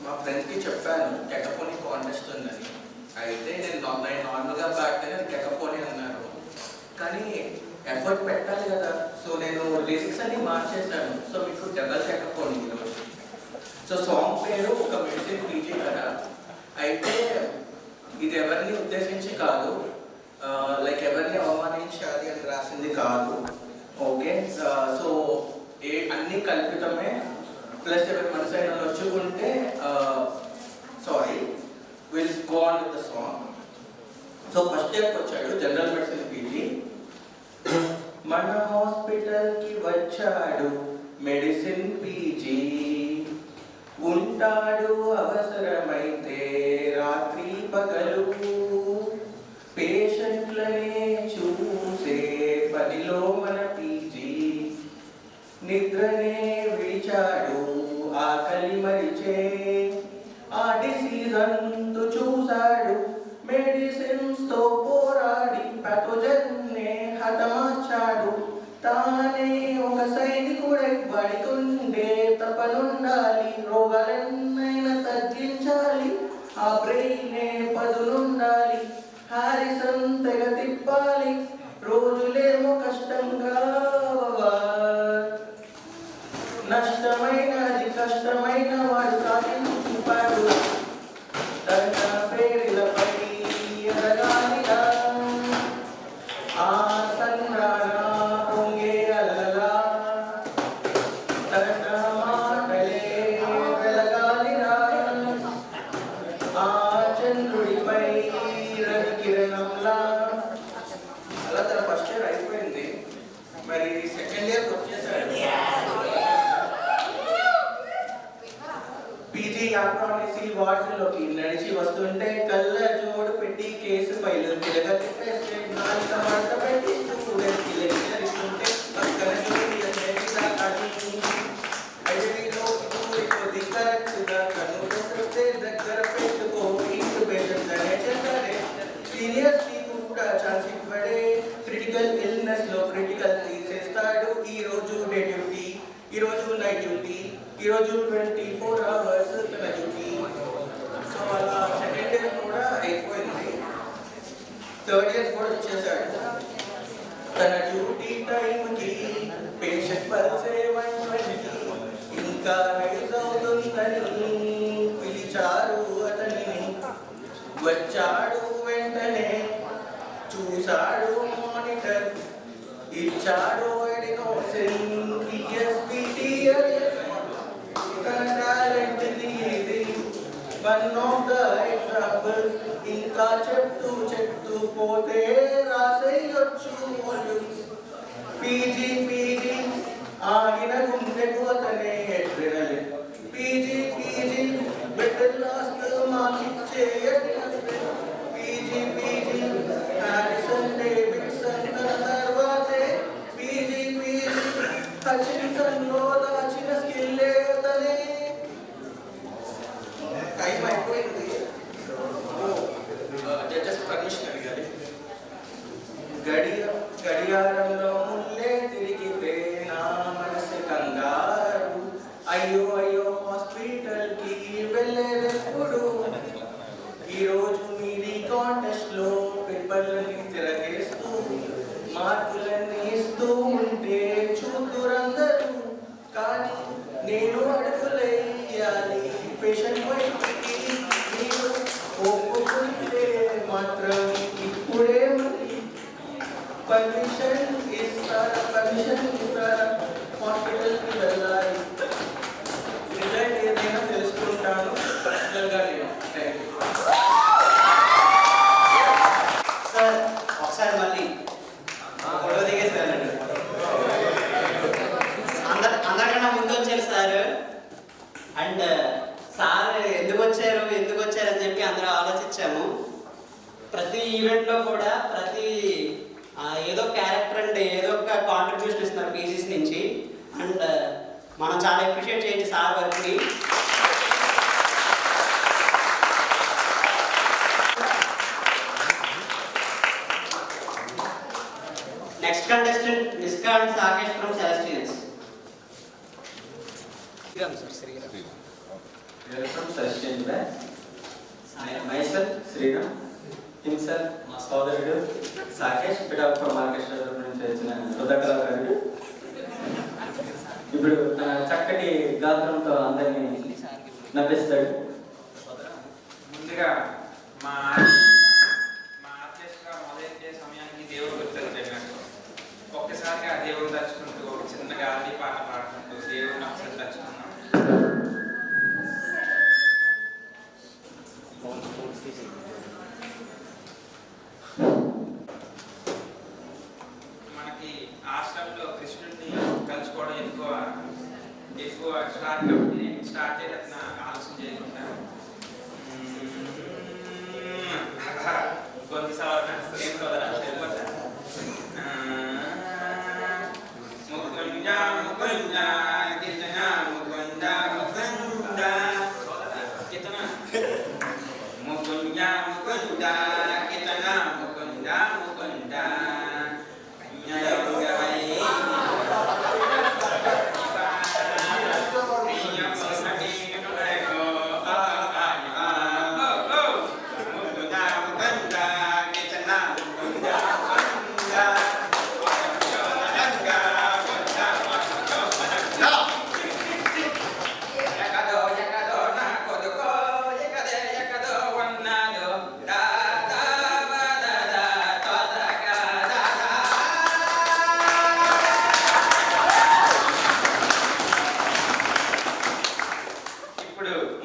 మా ఫ్రెండ్స్కి చెప్పాను కెటపోని కాంటెస్ట్ ఉందని. అయితే నేను నార్మల్గా పాడితే నేను కెటపోని అన్నారు, కానీ ఎఫర్ట్ పెట్టాలి కదా. సో నేను లిరిక్స్ అన్ని మార్చేశాను. సో మీకు డబల్ కెటపోని ఈరోజు. సో సాంగ్ పేరు ఒక మెడిసిన్ పీజీ కదా. అయితే ఇది ఎవరిని ఉద్దేశించి కాదు, లైక్ ఎవరిని అవమానించాలి అని రాసింది కాదు. ఓకే, సో అన్ని కల్పితమే. ప్లస్ ఎవరి మనసు అయినా వచ్చుకుంటే sorry, will go on with the song. So first ఇయర్కి వచ్చాడు జనరల్ మెడిసిన్ పీజీ. మన హాస్పిటల్కి వచ్చాడు మెడిసిన్ పీజీ, ఉంటాడు అవసరమైతే రాత్రి పగలు, పేషెంట్లనే చూసే పనిలో మన పీజీ, నిద్రనే విడిచాడు ఆకలి మరిచే, ఆ డిసీజ్ అంటూ చూశాడు మెడిసిన్స్ తో పోరాడి, పాథోజన్నే హతమార్చాడు. తానే ఒక సైనికుడై వాడికుండే తపనుండాలి, రోగాలన్నైనా తగ్గించాలి, ఆ బ్రెయినే పదులుండాలి, హారిసన్ తెగ తిప్పాలి, రోజులేమో కష్టంగా నష్టమైనది కష్టమైన వాడు సాధించుపాడు, తన పేరులపై ఎదగాలిగా ఆ సంగ్రామ పొంగే అలలా, తన మాటలే వెలగాలిరా ఆ చంద్రుడిపై రవి కిరణంలా. అలా తన ఫస్ట్ ఇయర్ అయిపోయింది. మరి సెకండ్ ఇయర్కి వచ్చేసాడు. పీజీ యాప్రానిసి వార్డులోకి నడిచి వస్తుంటే కళ్ళ జోడు పెట్టి కేసు ఫైలు తిరగ తిప్పేస్తే, నాలుక మడత పెట్టి స్టూడెంట్కి లెక్చర్ ఇస్తుంటే పక్కన అడవిలో కొద్ది కరెక్ట్గా కన్ను వస్తే దగ్గర పెట్టుకో ఇంక్యుబేషన్ అనే చెప్పారే. సీనియర్స్కి కూడా ఛాన్స్ ఇవ్వడే, క్రిటికల్ ఇల్నెస్ లో క్రిటికల్ తీసేస్తాడు. ఈ రోజు డే డ్యూటీ, ఈ రోజు నైట్ డ్యూటీ, ఈ రోజు 24 hours తన డ్యూటీ. సో అలా సెకండ్ ఇయర్ కూడా అయిపోయింది. థర్డ్ ఇయర్ కూడా వచ్చేసాడు. తన డ్యూటీ టైంకి పేషెంట్ పల్సే 120 ఇంకా రైజ్ అవుతుందని పిలిచారు అతనిని. వచ్చాడు వెంటనే చూశాడు మానిటర్, ఇచ్చాడు ఎడినోసిన్ ESPT. తన టాలెంట్ ఇది వన్ ఆఫ్ ద ఎగ్జాంపుల్స్. ఇంకా చెప్తూ పోతే రాసేయొచ్చు వాల్యూమ్స్. పీజీ ఆగిన గుండెకు అతనే అడ్రినలిన్. పీజీ బెటర్ లాస్ట్ మాకిచ్చే పీజీ హారిసన్ డేవిడ్సన్ తన తర్వాతే పీజీ హచిన్సన్లో దాచిన స్కిల్లే అతనే. టైం అయిపోయింది. జడ్జెస్ పర్మిషన్ అడిగాలి. గడియారంలో ముల్లే తిరిగితే నా మనసు కంగారు, అయ్యో హాస్పిటల్కి వెళ్ళేదెప్పుడు. ఈరోజు మీది కాంటెస్ట్ లో పేపర్లని తిరగేస్తూ మార్కులన్నీ ఇస్తూ ఉంటే చూద్దురందరూ, కానీ నేను అడుగులేయాలి పేషెంట్ వైపుకి. మీరు ఒప్పుకుంటే మాత్రం ఇప్పుడే పర్మిషన్ ఇస్తారా హాస్పిటల్కి వెళ్ళాలి. రిజల్ట్ ఏదైనా తెలుసుకుంటాను పర్సనల్గా నేను. Thank you sir. ఒకసారి మళ్ళీ ఫోటో దిగేసి వెళ్ళండి. అందరికన్నా ముందు వచ్చారు సార్. అండ్ సార్ ఎందుకు వచ్చారు అని చెప్పి అందరూ ఆలోచించాము. ప్రతి ఈవెంట్లో కూడా ఏదో క్యారెక్టర్ అండ్ ఏదో ఒక కాంట్రిబ్యూషన్ ఇస్తున్నారు పీజీస్ నుంచి. అండ్ మనం చాలా అప్రిషియేట్ చేయండి సార్ వర్క్ని. Next contestant Nishkant Sakesh from Celestians. Sir welcome sustain back myself Sriram himself మా సోదరుడు సాకేష్ పిఠాపురం మార్కెట్ నుంచి వచ్చిన హృదయ కళాకారుడు. ఇప్పుడు తన చక్కటి గాత్రంతో అందరినీ నవ్విస్తాడు. ముందుగా మా ఆర్కెస్ట్రా మొదలెట్టే సమయానికి దేవుడు గుర్తొచ్చాడు నాకు. ఒక్కసారిగా దేవుడు తలుచుకుంటూ ఒక చిన్నగా ఆది పాట పాడుకుంటూ దేవుడిని ఒకసారి తలుచుకున్నాం. మనకి ఆశ్రమంలో కృష్ణుడిని కలుసుకోవడం ఎక్కువ స్టార్ట్ కాబట్టి స్టార్ట్ చేసిన ఆలోచన చేయకుండా కొంత సవరణ ముకుంద ముకుంద కితన ముకుంద ముకుంద కితన ముకుంద ముకుంద కితన ముకుంద ముకుంద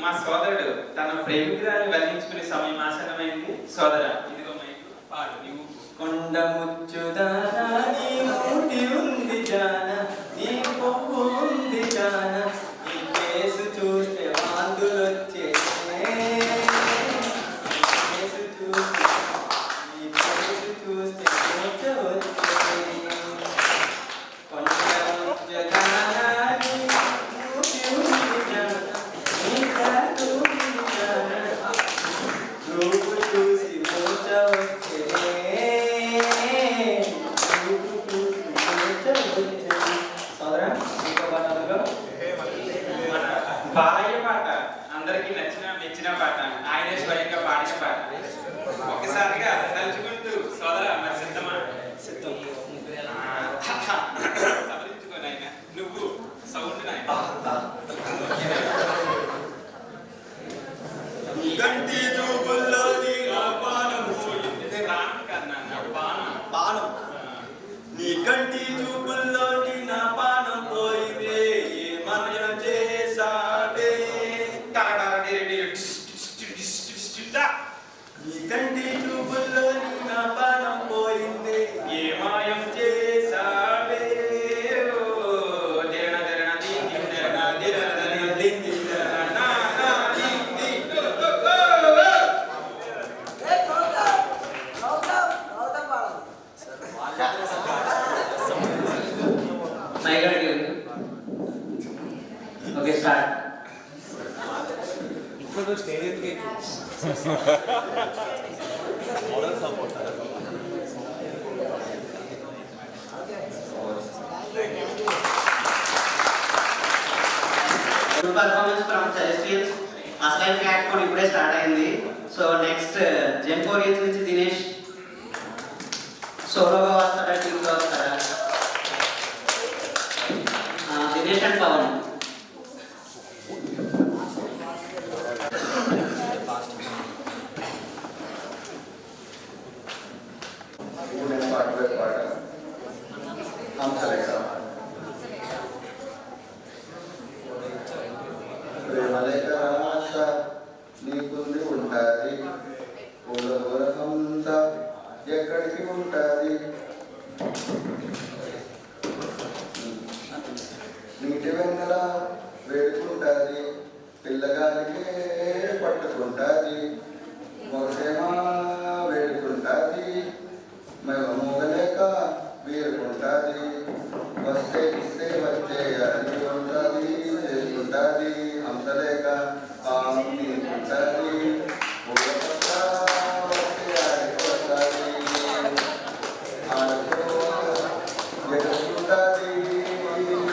మా సోదరుడు తన ప్రేమికురాన్ని వర్ణించుకునే సమయం ఆసన్నమైంది. సోదర ఇదిగో మైకు పాడు నీవు. కొండ ముచ్చుదానా నీ మూటి ఉంది జాన నీ పొప్పు ఉంది జాన నీ కేసు చూస్తే వాంతులొచ్చే చూస్తే వచ్చే కొండ ముచ్చుదానా నీ మూటి ఉంది జాన నీ కాదు ఉంది జాన రూపు చూసి వచ్చే బాలయ్య పాట అందరికీ నచ్చిన మెచ్చిన పాట, ఆయన స్వయంగా పాడిన పాట. ఒకసారిగా తలుచుకుంటూ సోదర మరి సిద్ధమా? సిద్ధం. సవరించుకో నాయన, నువ్వు సౌండ్ నాయన. గంటి చూపుల్లో నీ పానం పోయింది. ప్రాణం కాదు నాన్న, పానం. నీ కంటి చూపుల్లో నా పానం పోయివే ఏమన్నా చేసావే. నీ కంటి చూపుల్లో నా పానం పోయింది ఏమాయం చేసావే. Okay start. ఇప్పుడు stage model support good performance from Celestials. అసలైన క్యాట్ ఫోన్ ఇప్పుడే స్టార్ట్ అయింది. సో నెక్స్ట్ జెన్ 4 ఇయర్స్ నుంచి దినేష్ సోలోగా వస్తాడా, టీమ్గా వస్తాడా? దినేష్ అండ్ పవన్. నీకుంది ఉంటుంది పూలహంస ఎక్కడికి ఉంటుంది నీటి వెన్నెల వేడుకుంటుంది పిల్లగాలికి పట్టుకుంటుంది మొగసేమా వేడుకుంటుంది మోగలేక వేరుకుంటుంది వస్తే ఇస్తే వచ్చే అది ఉంటుంది చేసుకుంటుంది హంసలేక ఉంటుంది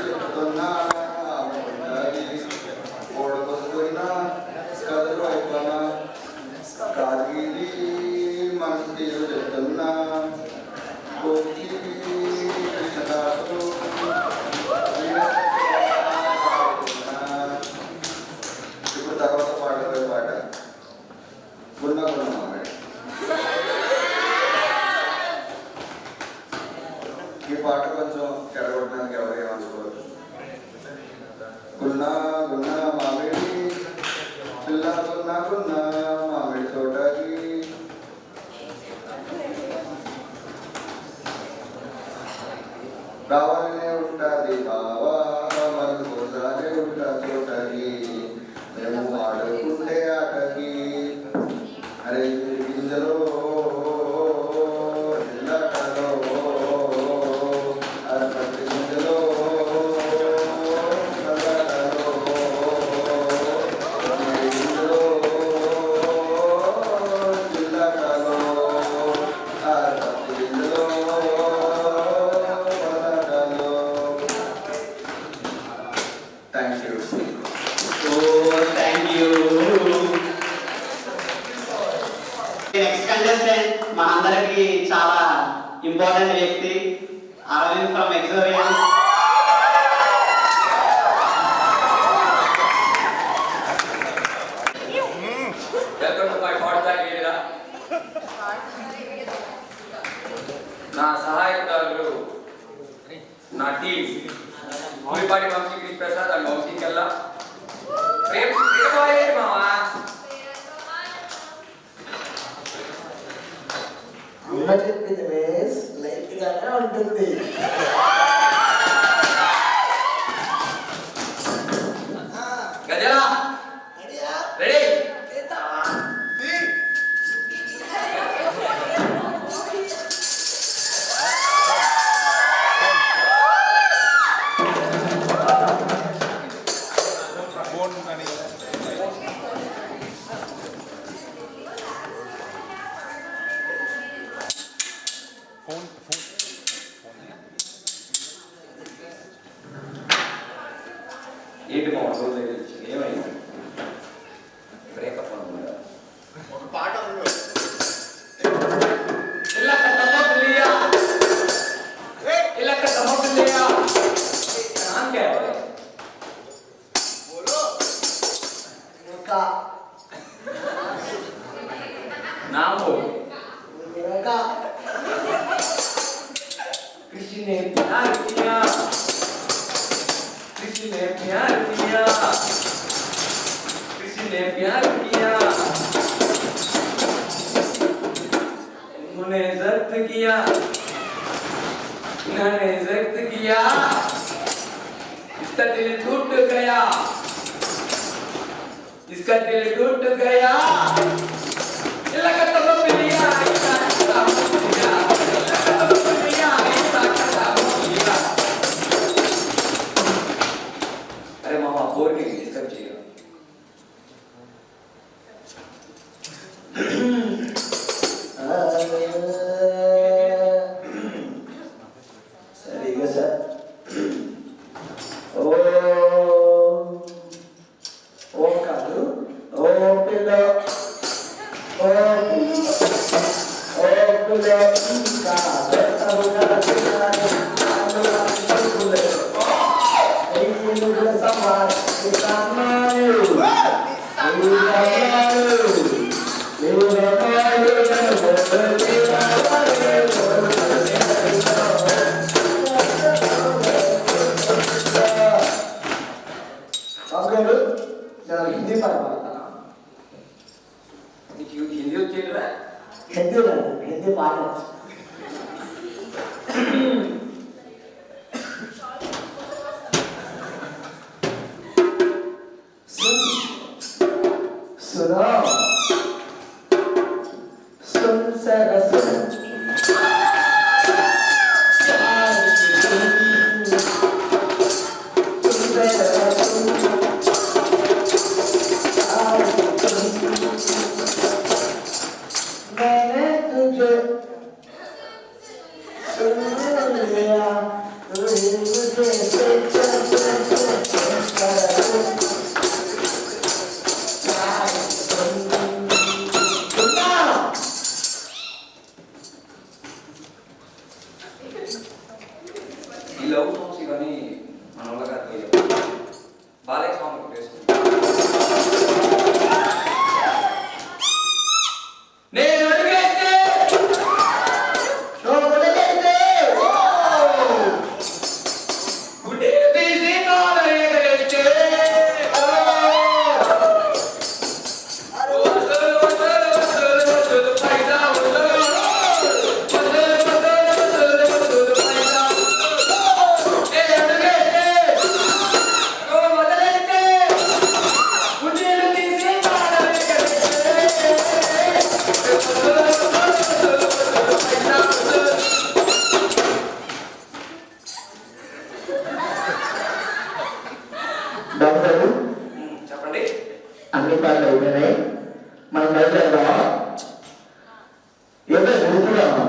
చెప్తున్నా ఓడకొస్తున్నా కంటెస్టెంట్ మనందరికి చాలా ఇంపార్టెంట్ వ్యక్తి Aravind from Exorian. Welcome to my podcast video. నా సహాయకులు నా టీం మూలిపాటి వంశీ గిరి ప్రసాద్ అండ్ వంశీ కెల్లా. మావా అమ్మ చెప్పింది మేస్ లైట్ గానే ఉంటుంది. గజలా రెడీ. ఏంటి మా రోజు ఏమైంది? బ్రేకప్ అనుకుంటా. ఒక పాట ఉంది. ఇంకా नाम हो ఇంకా किसी ने प्यार किया, किसी ने प्यार किया, किसी ने प्यार किया, उन्होंने जब्त किया, उन्होंने जब्त किया, इसका दिल टूट गया, इसका दिल टूट गया. अरे मामा बोर के डिस्टर्ब चाहिए. సరిగా సార్. ఓ ఓ కాదు ఓ పిల్ల ఓ పిల్ల హిందీ పాట పాడతాను. నీకు హిందీ వచ్చేట్రా? హిందీ పాట सुनो सुन सर सुन मैंने तुझे सुन लिया तुझे ఈ లవ్ సాంగ్స్ ఇవన్నీ మన వల్ల కాదు. బాలయ్య సాంగ్ వేసుకుంటాం. నేను అడిగేస్తే గుడ్డి తీసి నానయ్యగలిస్తే డాక్టర్ చెప్పండి. అన్ని పాటలు అయిపోయినాయి. మనం బయలుదేరదామా? ఏదో గుర్తురామా?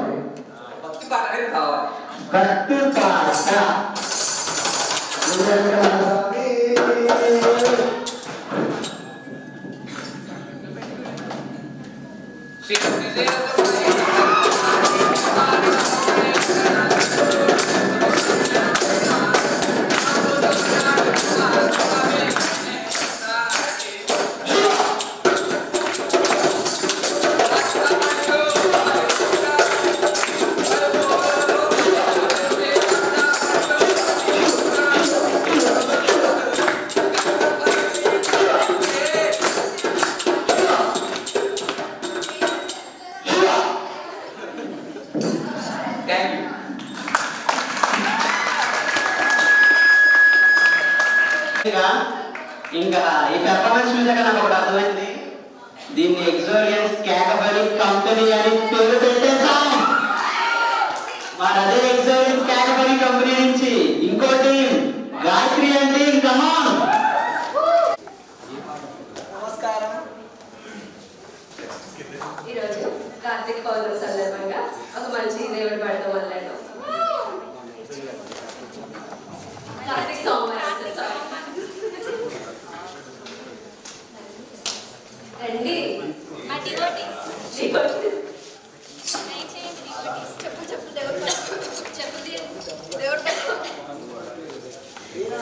భక్తి పాట అనేది కావాలి. భక్తి పాట శ్రీ శ్రీశైలం ఎక్సోరియన్స్ క్యాకబరీ కంపెనీ అని పేరు పెట్టేశాం. మరి అదే ఎక్సోరియన్స్ క్యాకబరీ కంపెనీ నుంచి ఇంకో టీం గాయత్రి అంటే కమాన్. నమస్కారం. ఈరోజు కార్తీక పౌర్ణమి సందర్భంగా ఒక మంచి దేవుడి పాటతో మొదలెట్టాం. కార్తీక సోమవారం రండి.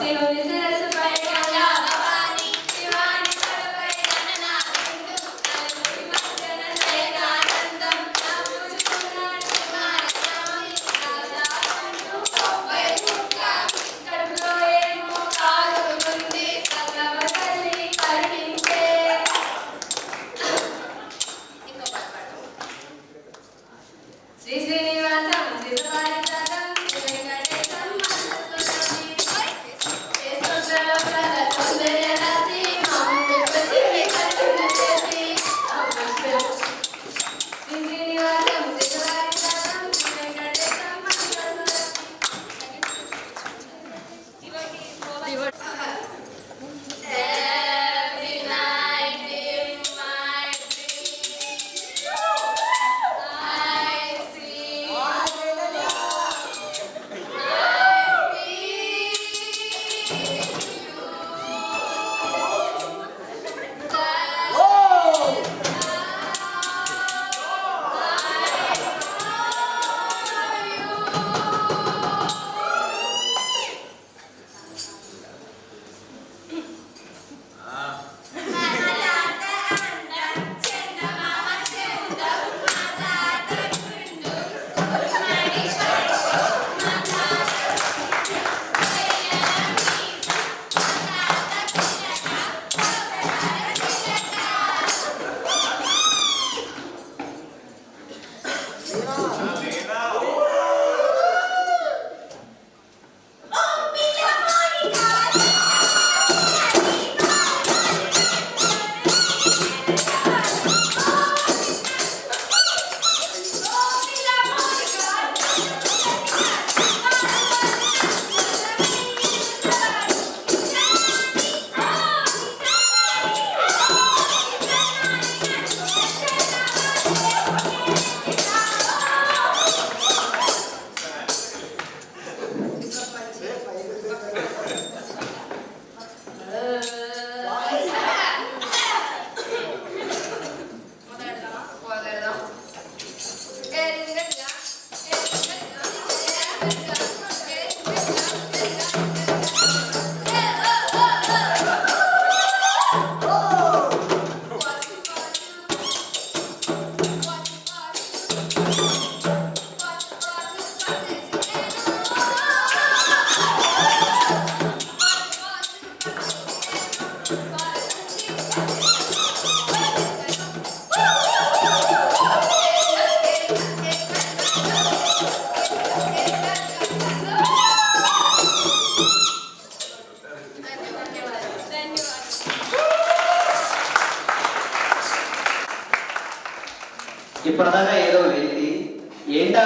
శివుని శిరస్సుపై గంగా భవాని, శివాని తలపై గణనాథుడు, నలుగురి మధ్యన శేఖానందం, నామూచుకున్నాడు కుమారస్వామి, రాజాను కొప్పై కుక్క, కడుపులో ఏమో కాలుగుంది, కన్నవ తల్లి కరుణించే. శ్రీ శ్రీనివాసం శ్రీ సువారితరం శ్రీ వెంకటేశం మనస్సులోని సౌందర్య రాశి మామూలు కరుణ చేసి శ్రీ శ్రీనివాసం శ్రీ సువారితరం శ్రీ వెంకటేశం మనస్సులోని Every night in my dreams I see you. I ఇప్పటిదాకా ఏదో వెలితి ఏంటా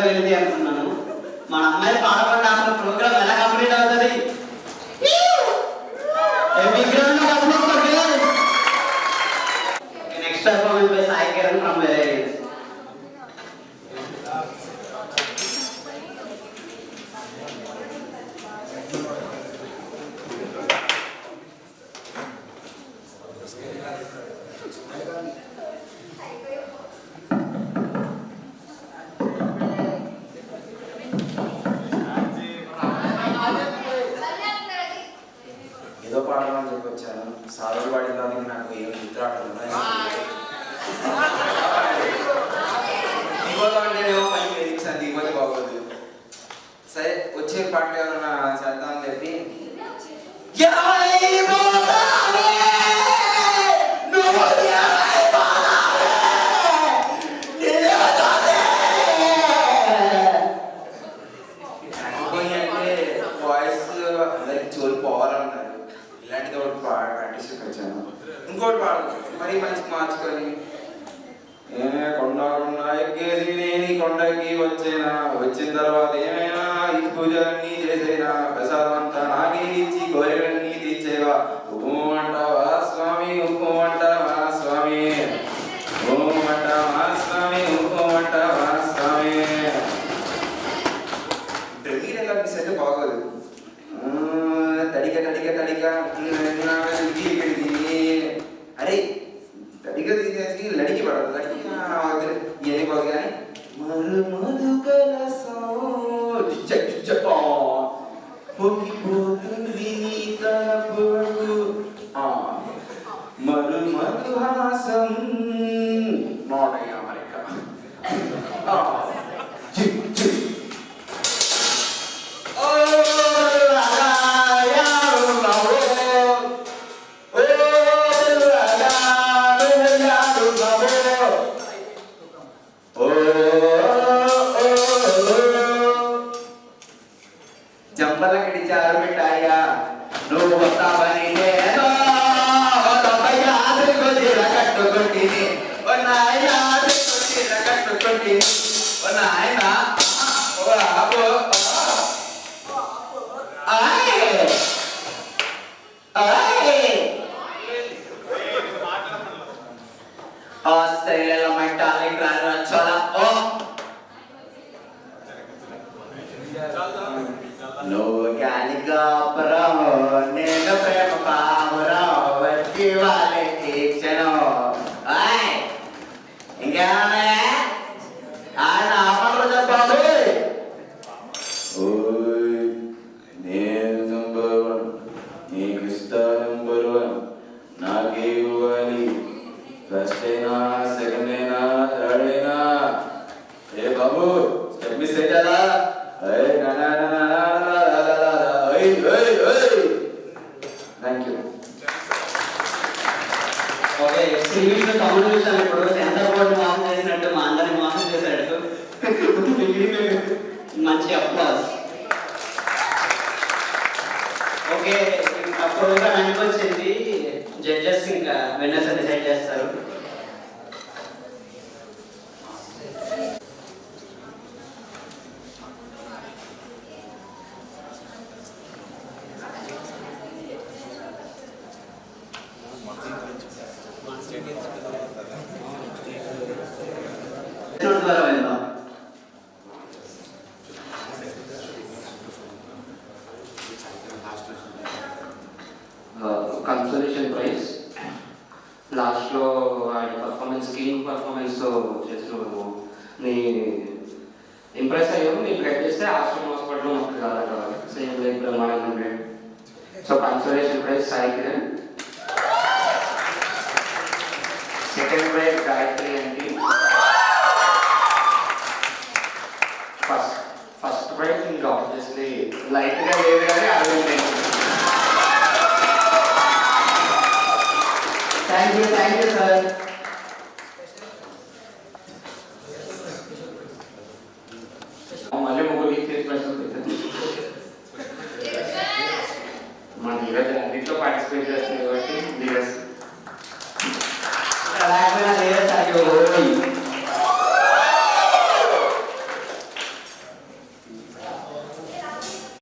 వెలితి అనుకున్నాను. మన అమ్మాయి పాడకుండా అసలు ప్రోగ్రామ్ ఎలా కంప్లీట్ అవుతుంది? Next performance by Sai Kiran from varieties. ఏదో పాడమని చెప్పి వచ్చాను. సారులు పాడిన దానికి నాకు ఏం గుర్తురాట్లేదు. దిగోదా అంటేనేమో పైకి ఎదిగిస్తాను, దిగోతే బాగోదు. సరే వచ్చే పాటలు ఏమన్నా చేద్దామని చెప్పి వాయిస్ అందరికి చోటు పోవాలన్నారు. ఇలాంటిది ఒకటి ప్రాక్టీస్కి వచ్చాను. ఇంకోటి పాడదు, మరీ మంచి మార్చుకొని ఏ కొండ కొండ ఎక్కేసి నేను ఈ కొండకి వచ్చేనా, వచ్చిన తర్వాత ఏమైనా ఈ పూజలన్నీ చేసేనా, ప్రసాదం అంతా నాకే ఇచ్చి కోరికలన్నీ తీర్చేవా, ఓ అంటావా స్వామి, ఓ అంటావా స్వామి, ఓ అంటావా స్వామి, ఓ అంటావా స్వామి. డ్రీరంగా మిస్ అయితే బాగోదు. తడిక తడిక తడిక అరే తడిక తీసేసి లడికి పడదు, లడికి ఇవన్నీ పోదు కానీ మరు మధు కలసం పొంగిపోతుంది నీ తలపు మరు మధుహాసం నోట అమెరికా. జంపలకి చారు మిఠాయా నువ్వు వస్తావని నేను కట్టుకుంటుంది, కట్టుకుంటుంది నాయన ఆస్ట్రేలియాలో మెటాలిక్ రాచోలా ఓ నువ్వు గాలి కాపురం నేను ప్రేమ పామురం వచ్చి వాళ్ళే తీర్చను. ఇంకేమన్నా ఆపండ్రు చెప్పాలి. నేను నంబర్ 1, నీకు ఇస్తా నంబర్ 1, నాకే ఇవ్వాలి. ఫస్ట్ అయినా సెకండ్ అయినా థర్డ్ అయినా ఏ బాబు స్టెప్ మిస్ అయ్యారా? Thank you. ఓకే, శ్రీవిష్ణు తమ్ముడు చూసాను ఇప్పుడు సెంటర్ బోర్డు మోసం చేసినట్టు మా అందరిని మోసం చేశాడు. మంచి అప్లాస్. ఓకే, ఇంకా ప్రోగ్రామ్ అనిపించింది. జడ్జెస్ ఇంకా విన్నర్స్ డిసైడ్ చేస్తారు. కన్సోలేషన్ ప్రైజ్ లాస్ట్లో వాడి పర్ఫార్మెన్స్ స్కిల్ పర్ఫార్మెన్స్ చేస్తున్నాము. నీ ఇంప్రెస్ అయ్యాము, నీ బ్లడ్ చేస్తే ఆశ్రమ హాస్పిటల్లో మాకు కాదంట సేమ్ లైక్ బ్రహ్మాండం blood. So consolation praise Sai Kiran, second prize Gayatri అండి, ఫస్ట్ ప్రైజ్ ఇంకా ఆబ్వియస్లీ లైట్గా లేదు కానీ అరవింద్. Thank you sir. మళ్ళీ ముగ్గురు చేసి ప్రశ్నలు పెట్టండి. మన ధీరజ్ అన్నింటిలో పార్టిసిపేట్ చేస్తుంది కాబట్టి ధీరజ్